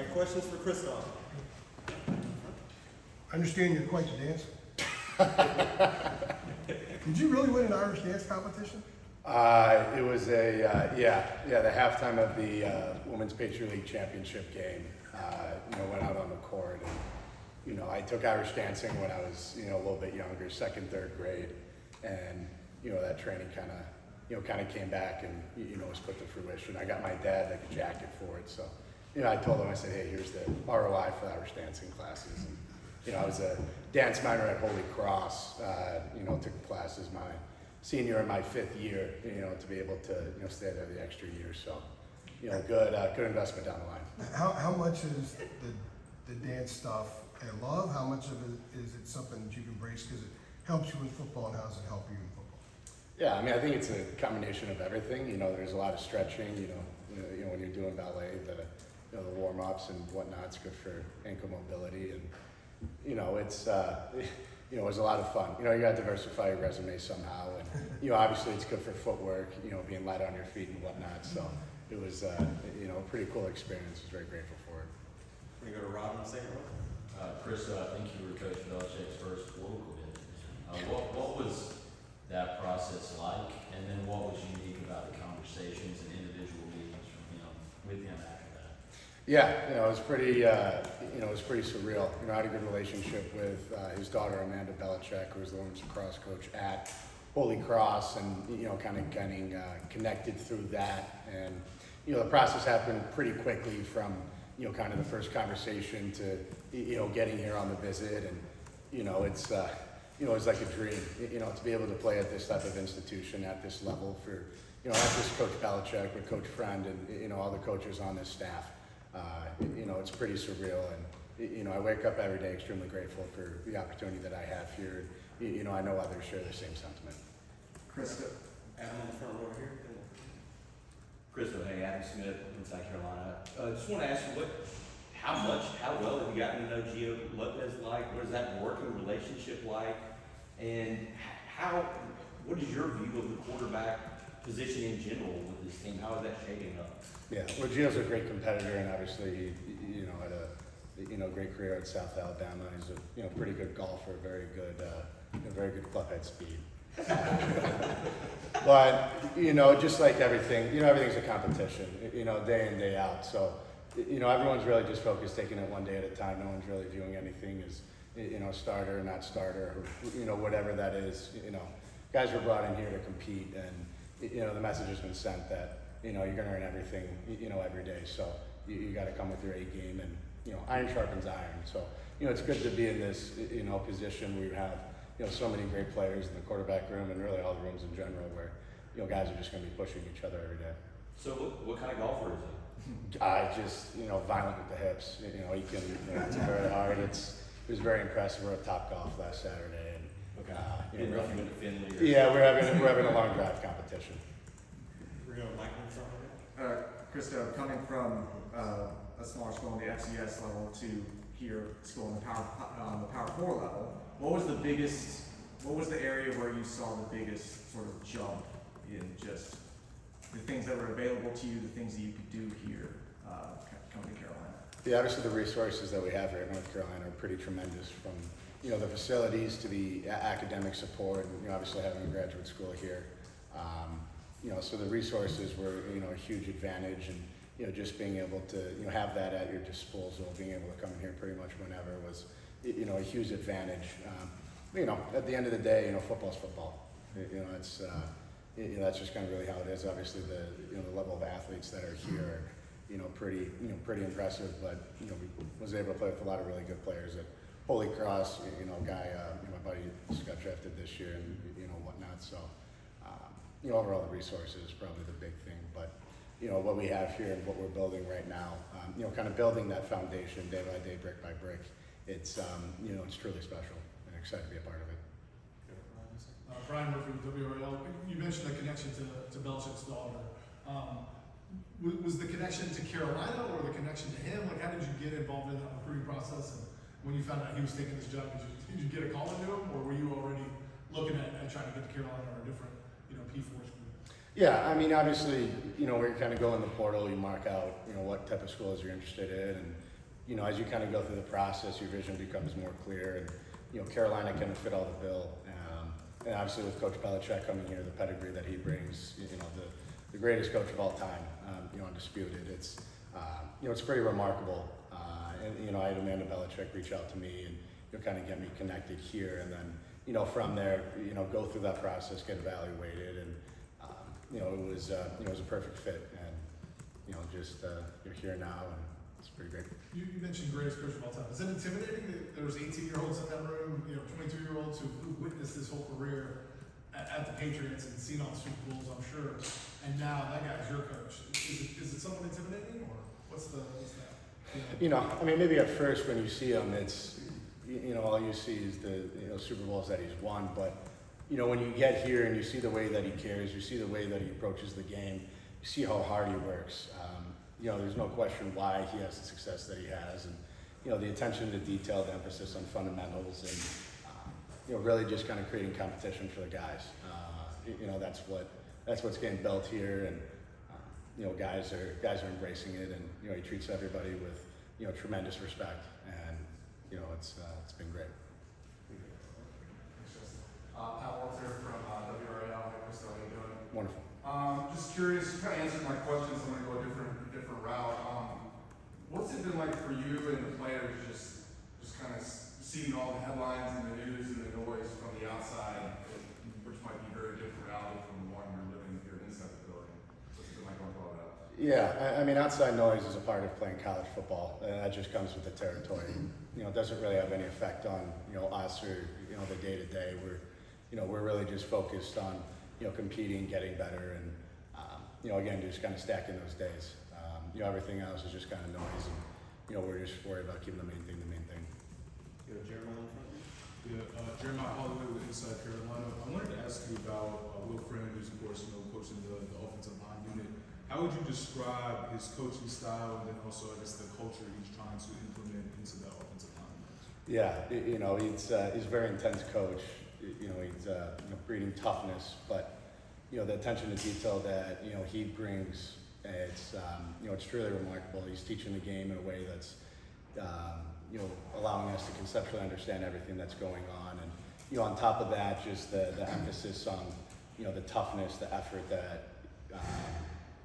questions for Christo? I understand you're quite the dancer. Did you really win an Irish dance competition? It was the halftime of the Women's Patriot League Championship game. Went out on the court, and I took Irish dancing when I was a little bit younger, second, third grade, and that training kind of came back and was put to fruition. I got my dad like a jacket for it, so I told him, I said, hey, here's the ROI for Irish dancing classes. And, I was a dance minor at Holy Cross. Took classes my senior and my fifth year, to be able to stay there the extra year. So, good investment down the line. How much is the dance stuff a love? How much of it is it something that you've embraced because it helps you in football, and how does it help you in football? Yeah, I mean, I think it's a combination of everything. There's a lot of stretching. When you're doing ballet, the warm-ups and whatnot, it's good for ankle mobility, and it's it was a lot of fun. You got to diversify your resume somehow, and obviously it's good for footwork. Being light on your feet and whatnot. So it was a pretty cool experience. I was very grateful for it. We're gonna go to Rob in the second row. Christo, I think you were Coach Belichick's first political business. What was that process like, and then what was unique about the conversations and individual meetings from with him after that? Yeah, it was pretty, it was pretty surreal. I had a good relationship with his daughter Amanda Belichick, who was the women's lacrosse coach at Holy Cross, and kind of getting connected through that. And the process happened pretty quickly from kind of the first conversation to getting here on the visit, and it's it was like a dream, to be able to play at this type of institution at this level for not just Coach Belichick but Coach Friend and all the coaches on this staff. It's pretty surreal, and I wake up every day extremely grateful for the opportunity that I have here. I know others share the same sentiment. Christo. Adam in the front row here. Christo, hey, Adam Smith in South Carolina. Just want to ask you, how well have you gotten to know Gio Lopez like? What is that working relationship like? And what is your view of the quarterback position in general with this team? How is that shaping up? Yeah, well, Gio's a great competitor, and obviously, he had a great career at South Alabama. He's a pretty good golfer, very good clubhead speed. But just like everything, everything's a competition, day in, day out. So, everyone's really just focused, taking it one day at a time. No one's really viewing anything as, starter or not starter, or, whatever that is. Guys were brought in here to compete, and the message has been sent that you're going to earn everything, every day. So you got to come with your A game, and iron sharpens iron. So it's good to be in this position where you have so many great players in the quarterback room, and really all the rooms in general, where guys are just going to be pushing each other every day. So what kind of golfer is he? Just violent with the hips. He can it's very hard. It was very impressive. We were at Topgolf last Saturday, and Been roughing into Finley. we're having a long drive competition. We're going to Mike in the front row. Christo, coming from a smaller school on the FCS level to here, school on the Power 4 level, what was the area where you saw the biggest sort of jump in just the things that were available to you, the things that you could do here coming to Carolina? Yeah, obviously the resources that we have here at North Carolina are pretty tremendous, from the facilities to the academic support, and obviously having a graduate school here. So the resources were a huge advantage, and just being able to have that at your disposal, being able to come in here pretty much whenever was a huge advantage. At the end of the day, football's football. It's that's just kind of really how it is. Obviously, the level of athletes that are here are pretty impressive. But we was able to play with a lot of really good players at Holy Cross. Guy, my buddy just got drafted this year, and whatnot. So overall the resources is probably the big thing. But what we have here and what we're building right now, kind of building that foundation day by day, brick by brick. It's it's truly special, and excited to be a part of it. Brian Murphy with WRL. You mentioned the connection to Belichick's daughter. Was the connection to Carolina or the connection to him? Like, how did you get involved in that recruiting process? And when you found out he was taking this job, did you get a call into him, or were you already looking at trying to get to Carolina or a different, P4 school? Yeah, I mean, obviously, we're kind of go in the portal, you mark out, what type of schools you're interested in, and you know, as you kind of go through the process, your vision becomes more clear, and you know, Carolina kind of fit all the bill. And obviously with Coach Belichick coming here, the pedigree that he brings, you know, the greatest coach of all time, you know, undisputed. It's you know, it's pretty remarkable. And you know, I had Amanda Belichick reach out to me and you know, kind of get me connected here, and then you know, from there, you know, go through that process, get evaluated, and you know, it was a perfect fit, and you know, just you're here now, and it's pretty great. You mentioned greatest coach of all time. Is it intimidating that there was 18-year-olds in that room, you know, 22-year-olds who witnessed this whole career at the Patriots and seen all the Super Bowls, I'm sure, and now that guy's your coach? Is it somewhat intimidating, or what's that? You know, I mean, maybe at first when you see him, it's, you know, all you see is the, you know, Super Bowls that he's won. But, you know, when you get here and you see the way that he cares, you see the way that he approaches the game, you see how hard he works. You know, there's no question why he has the success that he has. And, you know, the attention to detail, the emphasis on fundamentals, and, you know, really just kind of creating competition for the guys. You know, that's what's getting built here. And, you know, guys are embracing it, and you know, he treats everybody with, you know, tremendous respect, and you know, it's been great. Pat Walter from WRAL. Hey, Christo, how you doing? Wonderful. Just curious, you kind of answered my questions. I'm going to go a different route. What's it been like for you and the players, just kind of seeing all the headlines and the news and the noise from the outside, which might be very different reality from the one you're living here inside the building? What's it been like going through all that? Yeah, I mean, outside noise is a part of playing college football, and that just comes with the territory. You know, it doesn't really have any effect on, you know, us or, you know, the day to day. We're really just focused on, you know, competing, getting better, and you know, again, just kind of stacking those days. You know, everything else is just kind of noise, and you know, we're just worried about keeping the main thing the main thing. You know, Jeremiah in front of you? Yeah, Jeremiah Holloway with Inside Carolina. I wanted to ask you about Will Friend, who's of course, you know, coaching the offensive line unit. How would you describe his coaching style, and then also, I guess, the culture he's trying to implement into the offensive line? Yeah, you know, he's a very intense coach. You know, he's you know, breeding toughness, but you know, the attention to detail that you know he brings, it's you know, it's truly remarkable. He's teaching the game in a way that's you know, allowing us to conceptually understand everything that's going on, and you know, on top of that, just the emphasis on, you know, the toughness, the effort that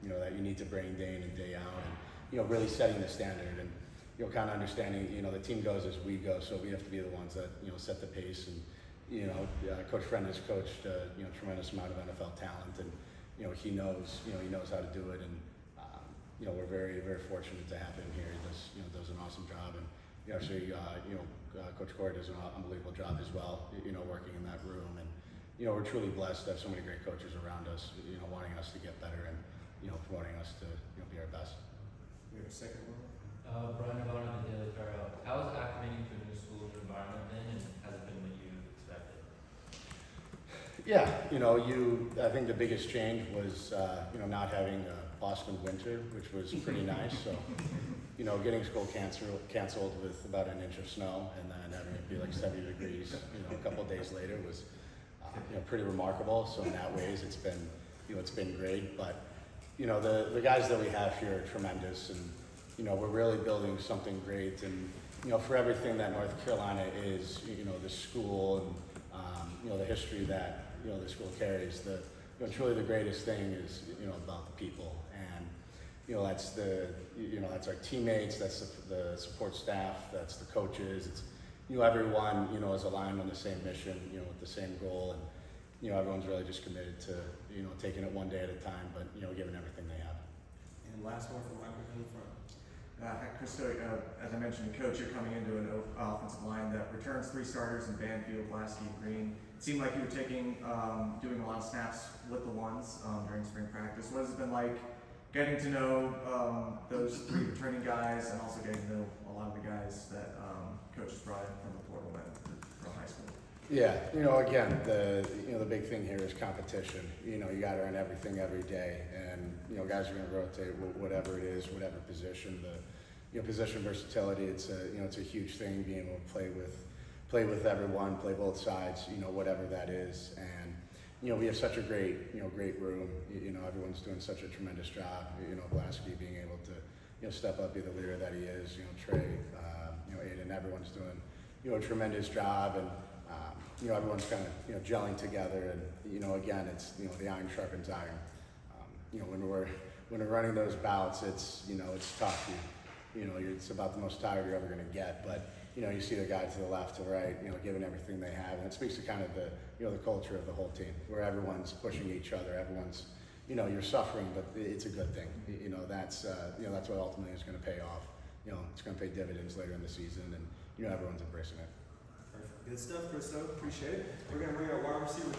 you know, that you need to bring day in and day out, and you know, really setting the standard, and you know, kind of understanding, you know, the team goes as we go, so we have to be the ones that, you know, set the pace. And you know, Coach Friend has coached you know, tremendous amount of NFL talent, and you know, he knows how to do it, and you know, we're very, very fortunate to have him here. He does an awesome job, and you know, actually, you know, Coach Corey does an unbelievable job as well, you know, working in that room. And you know, we're truly blessed to have so many great coaches around us, you know, wanting us to get better, and you know, promoting us to, you know, be our best. We have a second one? Brian Navarro with the Daily Cairo. How has acclimating to a new school environment been, and has it been what you expected? Yeah, you know, I think the biggest change was, you know, not having a Boston winter, which was pretty nice. So, you know, getting school canceled with about an inch of snow, and then having it be like 70 degrees, you know, a couple of days later was, you know, pretty remarkable. So in that ways, it's been, you know, it's been great. But you know, the guys that we have here are tremendous, and you know, we're really building something great. And you know, for everything that North Carolina is, you know, the school, and you know, the history that, you know, the school carries, you know, truly the greatest thing is, you know, about the people. And you know, that's that's our teammates, that's the support staff, that's the coaches. It's, you know, everyone, you know, is aligned on the same mission, you know, with the same goal, and you know, everyone's really just committed to, you know, taking it one day at a time, but you know, giving everything they have. And last one from Michael in front. Christo, as I mentioned, Coach, you're coming into an offensive line that returns 3 starters in Banfield, Lasky, Green. It seemed like you were doing a lot of snaps with the ones during spring practice. What has it been like getting to know those 3 returning guys, and also getting to know a lot of the guys that Coach has brought in from the portal and from high school? Yeah, you know, again, the big thing here is competition. You know, you got to earn everything every day, and you know, guys are going to rotate whatever it is, whatever position. The position versatility, it's a huge thing, being able to play with everyone, play both sides. You know, whatever that is, and you know, we have such a great room. You know, everyone's doing such a tremendous job. You know, Blasky being able to step up, be the leader that he is. Trey, Aiden, everyone's doing, a tremendous job, and everyone's kind of, gelling together. And again, it's the iron sharpens iron. When we're running those bouts, it's tough. It's about the most tired you're ever going to get, but you see the guy to the left, to the right, giving everything they have, and it speaks to kind of the culture of the whole team, where everyone's pushing each other, everyone's, you're suffering, but it's a good thing. That's what ultimately is going to pay off. It's going to pay dividends later in the season, and everyone's embracing it. Perfect. Good stuff, Christo. Appreciate it. We're gonna bring our wide receiver.